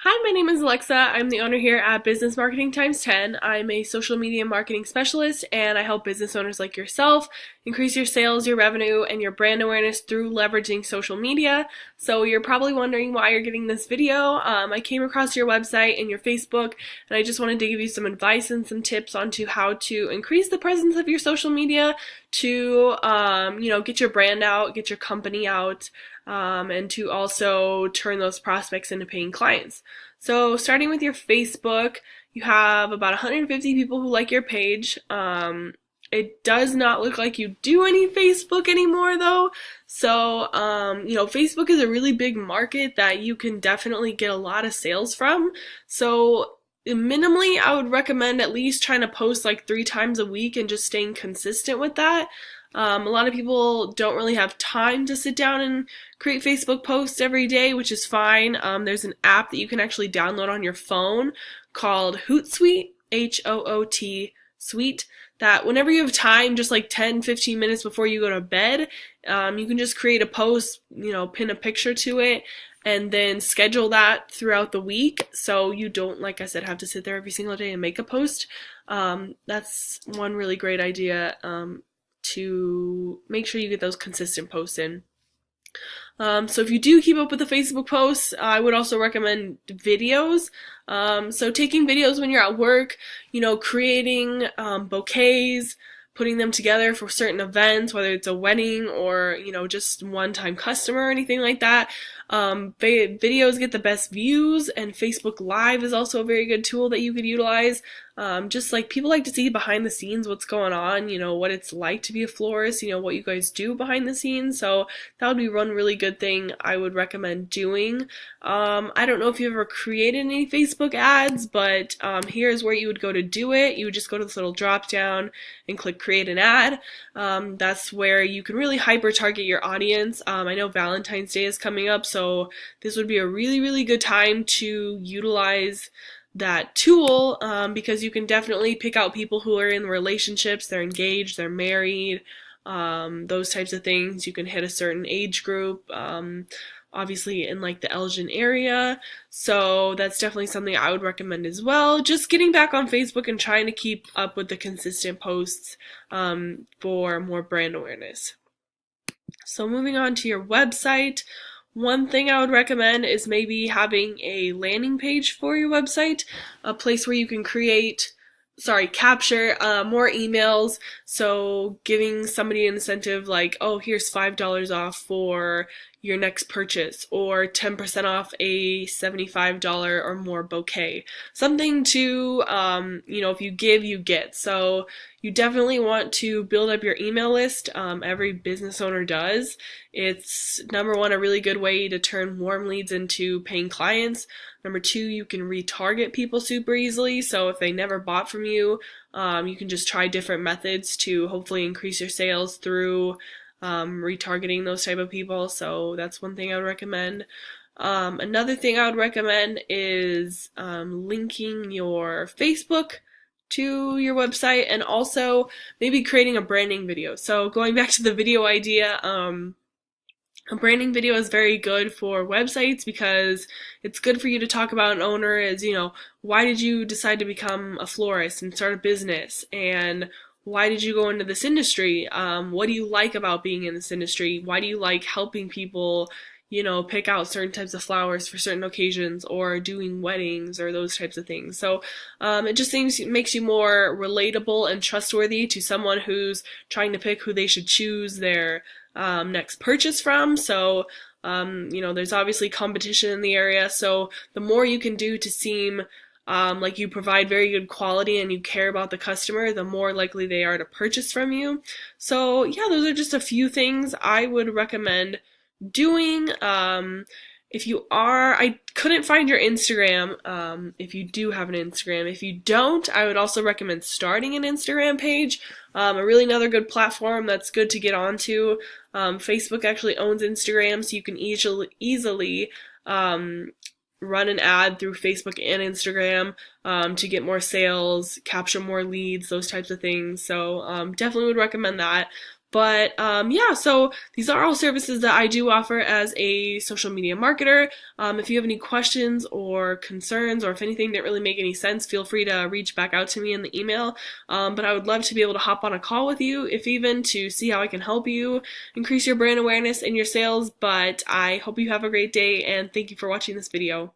Hi, my name is Alexa. I'm the owner here at Business Marketing Times 10. I'm a social media marketing specialist and I help business owners like yourself increase your sales, your revenue, and your brand awareness through leveraging social media. So you're probably wondering why you're getting this video. I came across your website and your Facebook and I just wanted to give you some advice and some tips onto how to increase the presence of your social media to, get your brand out, get your company out, and to also turn those prospects into paying clients. So starting with your Facebook, you have about 150 people who like your page. It does not look like you do any Facebook anymore though. So, Facebook is a really big market that you can definitely get a lot of sales from. So minimally, I would recommend at least trying to post like 3 times a week and just staying consistent with that. A lot of people don't really have time to sit down and create Facebook posts every day, which is fine. There's an app that you can actually download on your phone called Hootsuite, Hoot Suite, that whenever you have time, just like 10-15 minutes before you go to bed, you can just create a post, pin a picture to it, and then schedule that throughout the week so you don't, like I said, have to sit there every single day and make a post. That's one really great idea to make sure you get those consistent posts in. So if you do keep up with the Facebook posts, I would also recommend videos. So taking videos when you're at work, creating bouquets, putting them together for certain events, whether it's a wedding or, just one-time customer or anything like that. Videos get the best views, and Facebook Live is also a very good tool that you could utilize. Just like people like to see behind the scenes what's going on, what it's like to be a florist, what you guys do behind the scenes. So that would be one really good thing I would recommend doing. I don't know if you've ever created any Facebook ads, but here's where you would go to do it. You would just go to this little drop down and click create an ad. That's where you can really hyper target your audience. I know Valentine's Day is coming up, so this would be a really, really good time to utilize that tool, because you can definitely pick out people who are in relationships, they're engaged, they're married, those types of things. You can hit a certain age group, obviously in like the Elgin area. So that's definitely something I would recommend as well. Just getting back on Facebook and trying to keep up with the consistent posts for more brand awareness. So moving on to your website, one thing I would recommend is maybe having a landing page for your website, a place where you can capture more emails. So giving somebody an incentive like, oh, here's $5 off for your next purchase, or 10% off a $75 or more bouquet. Something to, if you give, you get. So you definitely want to build up your email list. Every business owner does. It's, number one, a really good way to turn warm leads into paying clients. Number two, you can retarget people super easily. So if they never bought from you, you can just try different methods to hopefully increase your sales through retargeting those type of people. So that's one thing I would recommend. Another thing I would recommend is linking your Facebook to your website, and also maybe creating a branding video. So going back to the video idea, a branding video is very good for websites because it's good for you to talk about an owner as, why did you decide to become a florist and start a business? And why did you go into this industry? What do you like about being in this industry? Why do you like helping people, pick out certain types of flowers for certain occasions, or doing weddings, or those types of things? So it just makes you more relatable and trustworthy to someone who's trying to pick who they should choose their next purchase from. So there's obviously competition in the area. So the more you can do to seem like you provide very good quality and you care about the customer, the more likely they are to purchase from you. So yeah, those are just a few things I would recommend doing. I couldn't find your Instagram, if you do have an Instagram. If you don't, I would also recommend starting an Instagram page. Another good platform that's good to get onto. Facebook actually owns Instagram, so you can easily run an ad through Facebook and Instagram to get more sales, capture more leads, those types of things. So definitely would recommend that. But yeah, so these are all services that I do offer as a social media marketer. If you have any questions or concerns, or if anything didn't really make any sense, feel free to reach back out to me in the email. But I would love to be able to hop on a call with you, if even to see how I can help you increase your brand awareness and your sales. But I hope you have a great day, and thank you for watching this video.